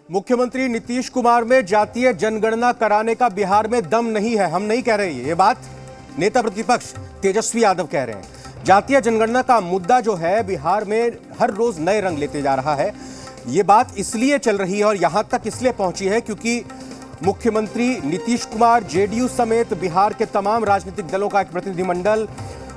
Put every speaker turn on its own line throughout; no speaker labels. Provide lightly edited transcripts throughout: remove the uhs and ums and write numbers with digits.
मुख्यमंत्री नीतीश कुमार में जातीय जनगणना कराने का बिहार में दम नहीं है, हम नहीं कह रहे। ये बात नेता प्रतिपक्ष तेजस्वी यादव कह रहे हैं। जातीय जनगणना का मुद्दा जो है बिहार में हर रोज नए रंग लेते जा रहा है। ये बात इसलिए चल रही है और यहां तक इसलिए पहुंची है क्योंकि मुख्यमंत्री नीतीश कुमार, जेडीयू समेत बिहार के तमाम राजनीतिक दलों का एक प्रतिनिधिमंडल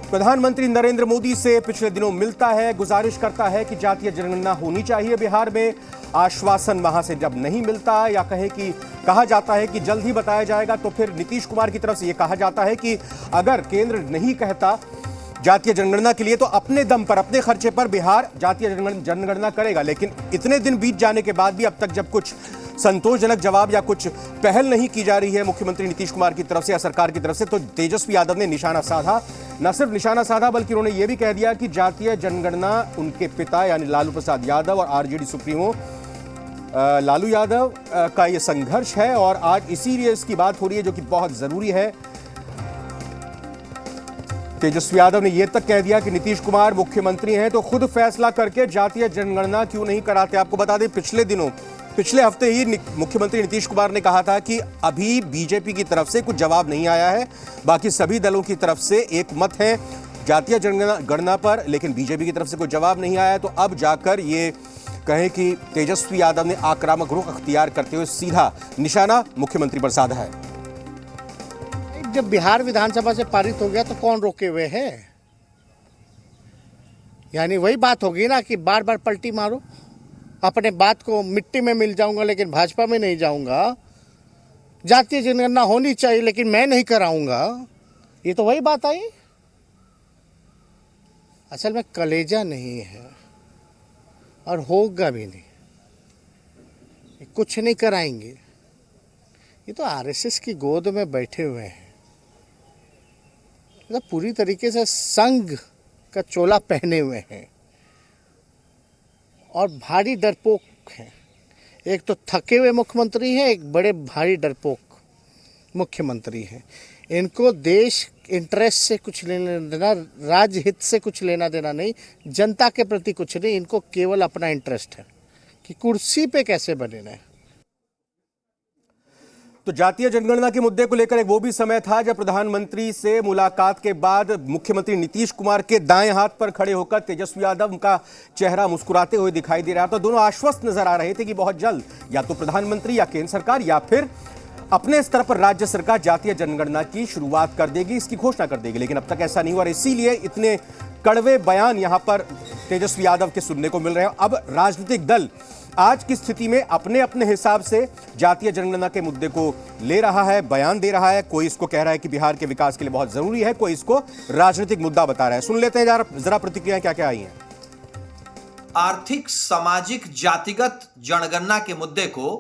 प्रधानमंत्री नरेंद्र मोदी से पिछले दिनों मिलता है, गुजारिश करता है कि जातीय जनगणना होनी चाहिए बिहार में। आश्वासन वहां से जब नहीं मिलता या कहा जाता है कि जल्द ही बताया जाएगा, तो फिर नीतीश कुमार की तरफ से यह कहा जाता है कि अगर केंद्र नहीं कहता जातीय जनगणना के लिए तो अपने दम पर, अपने खर्चे पर बिहार जातीय जनगणना करेगा। लेकिन इतने दिन बीत जाने के बाद भी अब तक जब कुछ संतोषजनक जवाब या कुछ पहल नहीं की जा रही है मुख्यमंत्री नीतीश कुमार की तरफ से या सरकार की तरफ से, तो तेजस्वी यादव ने निशाना साधा। न सिर्फ निशाना साधा बल्कि उन्होंने यह भी कह दिया कि जातीय जनगणना उनके पिता यानी लालू प्रसाद यादव और आरजेडी सुप्रीमो लालू यादव का यह संघर्ष है और आज इसीलिए इसकी बात हो रही है जो कि बहुत जरूरी है। तेजस्वी यादव ने यह तक कह दिया कि नीतीश कुमार मुख्यमंत्री हैं तो खुद फैसला करके जातीय जनगणना क्यों नहीं कराते। आपको बता दें पिछले हफ्ते ही मुख्यमंत्री नीतीश कुमार ने कहा था कि अभी बीजेपी की तरफ से कुछ जवाब नहीं आया है, बाकी सभी दलों की तरफ से एक मत है जातीय जनगणना पर, लेकिन बीजेपी की तरफ से कोई जवाब नहीं आया। तो अब जाकर ये कहें कि तेजस्वी यादव ने आक्रामक रुख अख्तियार करते हुए सीधा निशाना मुख्यमंत्री पर साधा है।
जब बिहार विधानसभा से पारित हो गया तो कौन रोके हुए है? यानी वही बात होगी ना कि बार बार पलटी मारो, अपने बात को मिट्टी में मिल जाऊंगा लेकिन भाजपा में नहीं जाऊंगा। जातीय जनगणना होनी चाहिए लेकिन मैं नहीं कराऊंगा। ये तो वही बात आई। असल में कलेजा नहीं है और होगा भी नहीं, कुछ नहीं कराएंगे। ये तो आरएसएस की गोद में बैठे हुए हैं, मतलब पूरी तरीके से संघ का चोला पहने हुए हैं और भारी डरपोक हैं। एक तो थके हुए मुख्यमंत्री हैं, एक बड़े भारी डरपोक मुख्यमंत्री हैं। इनको देश इंटरेस्ट से कुछ लेना देना, राज्य हित से कुछ लेना देना नहीं, जनता के प्रति कुछ नहीं। इनको केवल अपना इंटरेस्ट है कि कुर्सी पे कैसे बने रहें।
तो जातीय जनगणना के मुद्दे को लेकर एक वो भी समय था जब प्रधानमंत्री से मुलाकात के बाद मुख्यमंत्री नीतीश कुमार के दाएं हाथ पर खड़े होकर तेजस्वी यादव का चेहरा मुस्कुराते हुए दिखाई दे रहा था। दोनों आश्वस्त नजर आ रहे थे कि बहुत जल्द या तो प्रधानमंत्री या केंद्र सरकार या फिर अपने स्तर पर राज्य सरकार जातीय जनगणना की शुरुआत कर देगी, इसकी घोषणा कर देगी। लेकिन अब तक ऐसा नहीं हुआ और इसीलिए इतने कड़वे बयान यहां पर तेजस्वी यादव के सुनने को मिल रहे हैं। अब राजनीतिक दल आज की स्थिति में अपने अपने हिसाब से जातीय जनगणना के मुद्दे को ले रहा है, बयान दे रहा है। कोई इसको कह रहा है कि बिहार के विकास के लिए बहुत जरूरी है, कोई इसको राजनीतिक मुद्दा बता रहा है। सुन लेते हैं जरा प्रतिक्रियाएं क्या क्या आई हैं।
आर्थिक, सामाजिक, जातिगत जनगणना के मुद्दे को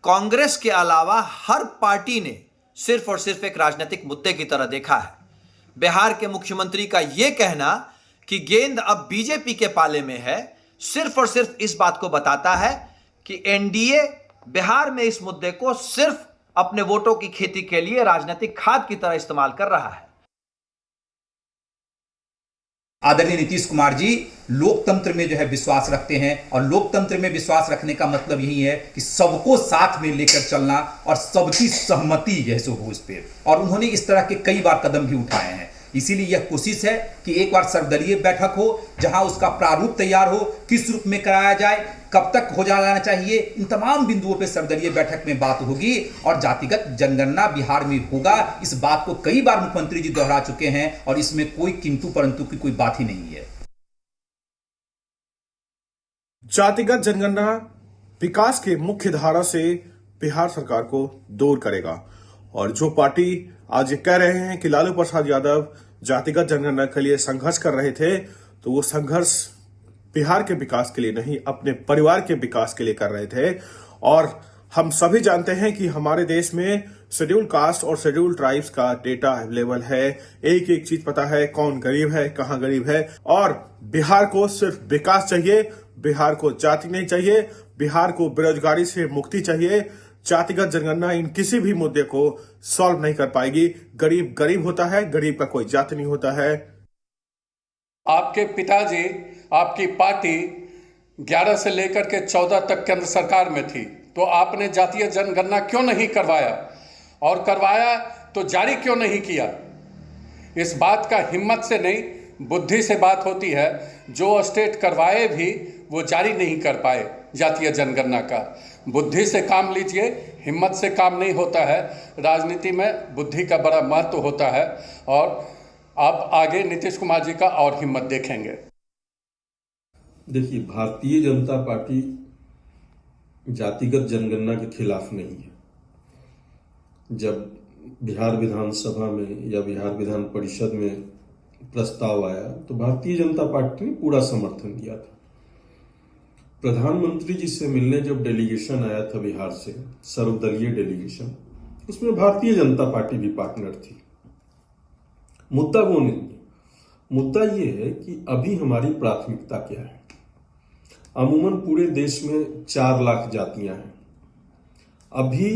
कांग्रेस के अलावा हर पार्टी ने सिर्फ और सिर्फ एक राजनीतिक मुद्दे की तरह देखा है। बिहार के मुख्यमंत्री का यह कहना कि गेंद अब बीजेपी के पाले में है, सिर्फ और सिर्फ इस बात को बताता है कि एनडीए बिहार में इस मुद्दे को सिर्फ अपने वोटों की खेती के लिए राजनीतिक खाद की तरह इस्तेमाल कर रहा है।
आदरणीय नीतीश कुमार जी लोकतंत्र में जो है विश्वास रखते हैं और लोकतंत्र में विश्वास रखने का मतलब यही है कि सबको साथ में लेकर चलना और सबकी सहमति जैसे हो इस पे, और उन्होंने इस तरह के कई बार कदम भी उठाए हैं। इसीलिए यह कोशिश है कि एक बार सर्वदलीय बैठक हो जहां उसका प्रारूप तैयार हो, किस रूप में कराया जाए, कब तक हो जाना चाहिए, इन तमाम बिंदुओं पे सर्वदलीय बैठक में बात होगी और जातिगत जनगणना बिहार में होगा। इस बात को कई बार मुख्यमंत्री जी दोहरा चुके हैं और इसमें कोई किंतु परंतु की कोई बात ही नहीं है।
जातिगत जनगणना विकास के मुख्य धारा से बिहार सरकार को दूर करेगा और जो पार्टी आज ये कह रहे हैं कि लालू प्रसाद यादव जातिगत जनगणना के लिए संघर्ष कर रहे थे, तो वो संघर्ष बिहार के विकास के लिए नहीं, अपने परिवार के विकास के लिए कर रहे थे। और हम सभी जानते हैं कि हमारे देश में शेड्यूल कास्ट और शेड्यूल ट्राइब्स का डेटा अवेलेबल है। एक एक चीज पता है, कौन गरीब है, कहां गरीब है। और बिहार को सिर्फ विकास चाहिए, बिहार को जाति नहीं चाहिए, बिहार को बेरोजगारी से मुक्ति चाहिए। जातिगत जनगणना इन किसी भी मुद्दे को सॉल्व नहीं कर पाएगी। गरीब गरीब होता है, गरीब का कोई जाति नहीं होता है।
आपके पिताजी, आपकी पार्टी 11 से लेकर के 14 तक केंद्र सरकार में थी, तो आपने जातीय जनगणना क्यों नहीं करवाया, और करवाया तो जारी क्यों नहीं किया? इस बात का हिम्मत से नहीं, बुद्धि से बात होती है। जो स्टेट करवाए भी वो जारी नहीं कर पाए जातीय जनगणना का। बुद्धि से काम लीजिए, हिम्मत से काम नहीं होता है। राजनीति में बुद्धि का बड़ा महत्व होता है, और अब आगे नीतीश कुमार जी का और हिम्मत देखेंगे।
देखिए, भारतीय जनता पार्टी जातिगत जनगणना के खिलाफ नहीं है। जब बिहार विधानसभा में या बिहार विधान परिषद में प्रस्ताव आया तो भारतीय जनता पार्टी ने पूरा समर्थन दिया था। प्रधानमंत्री जी से मिलने जब डेलीगेशन आया था बिहार से, सर्वदलीय डेलीगेशन, उसमें भारतीय जनता पार्टी भी पार्टनर थी। मुद्दा वो नहीं है। मुद्दा ये है कि अभी हमारी प्राथमिकता क्या है। अमूमन पूरे देश में 4 लाख जातियां हैं। अभी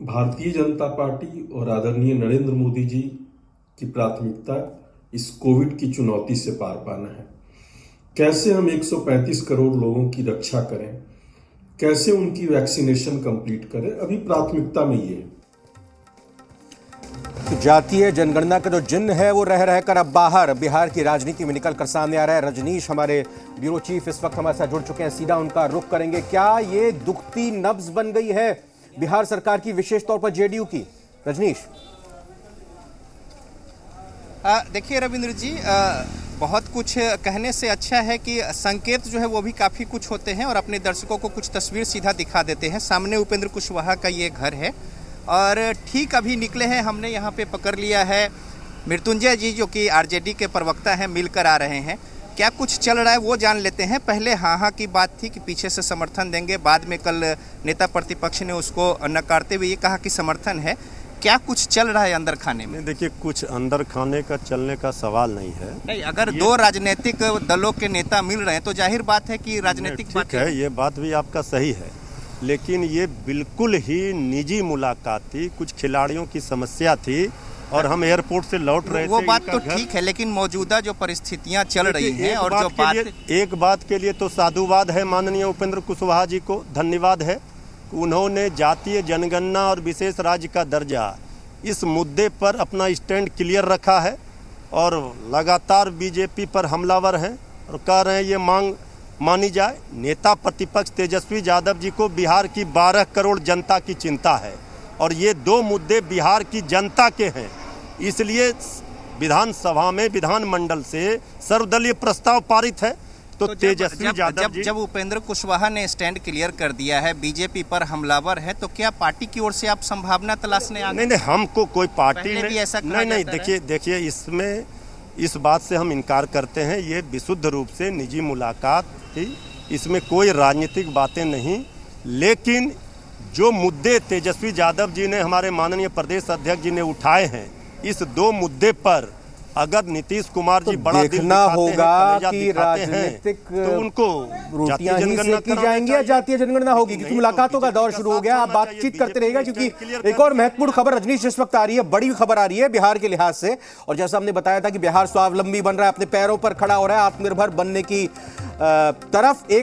भारतीय जनता पार्टी और आदरणीय नरेंद्र मोदी जी की प्राथमिकता इस कोविड की चुनौती से पार पाना है। कैसे हम 135 करोड़ लोगों की रक्षा करें, कैसे उनकी वैक्सीनेशन कंप्लीट करें, अभी प्राथमिकता में ये है।
तो जातीय जनगणना का जो जिन्न है वो रह रहकर अब बाहर बिहार की राजनीति में निकल कर सामने आ रहा है। रजनीश हमारे ब्यूरो चीफ इस वक्त हमारे साथ जुड़ चुके हैं, सीधा उनका रुख करेंगे। क्या ये दुखती नब्ज बन गई है बिहार सरकार की, विशेष तौर पर जेडीयू की? रजनीश,
देखिए रविंद्र जी, बहुत कुछ कहने से अच्छा है कि संकेत जो है वो भी काफ़ी कुछ होते हैं और अपने दर्शकों को कुछ तस्वीर सीधा दिखा देते हैं। सामने उपेंद्र कुशवाहा का ये घर है और ठीक अभी निकले हैं, हमने यहाँ पे पकड़ लिया है मृत्युंजय जी जो कि आरजेडी के प्रवक्ता हैं, मिलकर आ रहे हैं। क्या कुछ चल रहा है वो जान लेते हैं। पहले हाँ की बात थी कि पीछे से समर्थन देंगे, बाद में कल नेता प्रतिपक्ष ने उसको नकारते हुए ये कहा कि समर्थन है। क्या कुछ चल रहा है अंदर खाने में?
देखिए, कुछ अंदर खाने का चलने का सवाल नहीं है।
नहीं, अगर दो राजनीतिक दलों के नेता मिल रहे हैं तो जाहिर बात है कि राजनीतिक
ठीक है, ये बात भी आपका सही है, लेकिन ये बिल्कुल ही निजी मुलाकात थी। कुछ खिलाड़ियों की समस्या थी और हम एयरपोर्ट से लौट रहे थे।
वो बात तो ठीक है, लेकिन मौजूदा जो परिस्थितियां चल रही हैं और जो
एक बात के लिए तो साधुवाद है माननीय उपेंद्र कुशवाहा जी को, धन्यवाद है। उन्होंने जातीय जनगणना और विशेष राज्य का दर्जा इस मुद्दे पर अपना स्टैंड क्लियर रखा है और लगातार बीजेपी पर हमलावर हैं और कह रहे हैं ये मांग मानी जाए। नेता प्रतिपक्ष तेजस्वी यादव जी को बिहार की 12 करोड़ जनता की चिंता है और ये 2 मुद्दे बिहार की जनता के हैं, इसलिए विधानसभा में विधानमंडल से सर्वदलीय प्रस्ताव पारित है। तो तेजस्वी यादव जी,
जब उपेंद्र कुशवाहा ने स्टैंड क्लियर कर दिया है, बीजेपी पर हमलावर है, तो क्या पार्टी की ओर से आप संभावना तलाशने आ गए?
नहीं, हमको कोई पार्टी
नहीं,
देखिए इसमें इस बात से हम इनकार करते हैं। ये विशुद्ध रूप से निजी मुलाकात थी, इसमें कोई राजनीतिक बातें नहीं। लेकिन जो मुद्दे तेजस्वी यादव जी ने, हमारे माननीय प्रदेश अध्यक्ष जी ने उठाए हैं, इस 2 मुद्दे पर अगर नीतीश कुमार जी बड़ा
देखना होगा कि राजनीतिक
तो उनको
रोटियां ही सेकी जाएंगी या जातीय जनगणना होगी, क्योंकि मुलाकातों का दौर शुरू हो गया। आप बातचीत करते रहेगा, क्योंकि एक और महत्वपूर्ण खबर रजनीश इस वक्त आ रही है, बड़ी खबर आ रही है बिहार के लिहाज से। और जैसा हमने बताया था कि बिहार स्वावलंबी बन रहा है, अपने पैरों पर खड़ा हो रहा है, आत्मनिर्भर बनने की तरफ। एक